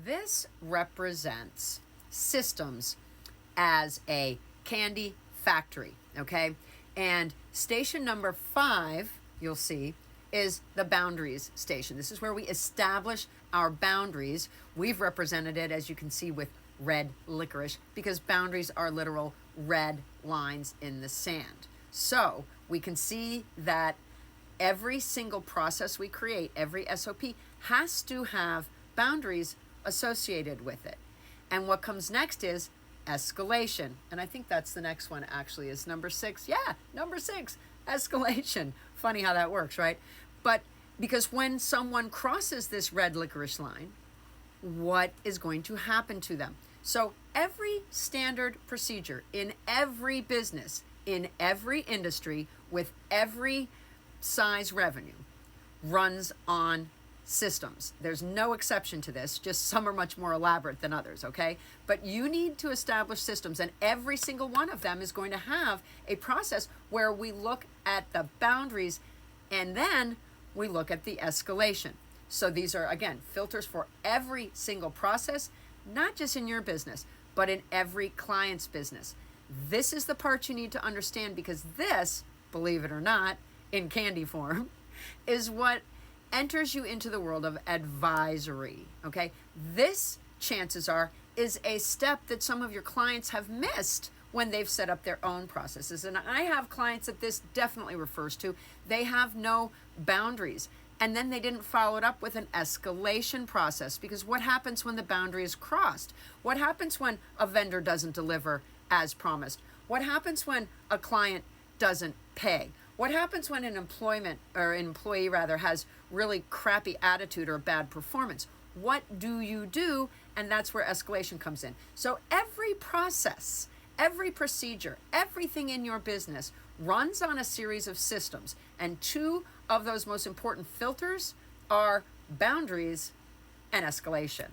This represents systems as a candy factory, okay? And station number 5, you'll see, is the boundaries station. This is where we establish our boundaries. We've represented it, as you can see, with red licorice, because boundaries are literal red lines in the sand. So we can see that every single process we create, every SOP, has to have boundaries associated with it. And what comes next is escalation. And I think that's the next one, actually, is number 6. Yeah, number 6, escalation. Funny how that works, right? But because when someone crosses this red licorice line, what is going to happen to them? So every standard procedure in every business, in every industry, with every size revenue, runs on systems. There's no exception to this, just some are much more elaborate than others, okay? But you need to establish systems, and every single one of them is going to have a process where we look at the boundaries and then we look at the escalation. So these are, again, filters for every single process, not just in your business, but in every client's business. This is the part you need to understand, because this, believe it or not, in candy form, is what enters you into the world of advisory, okay? This, chances are, is a step that some of your clients have missed when they've set up their own processes. And I have clients that this definitely refers to. They have no boundaries. And then they didn't follow it up with an escalation process, because what happens when the boundary is crossed? What happens when a vendor doesn't deliver as promised? What happens when a client doesn't pay? What happens when an employee has really crappy attitude or bad performance? What do you do? And that's where escalation comes in. So every process, every procedure, everything in your business runs on a series of systems. And 2 of those most important filters are boundaries and escalation.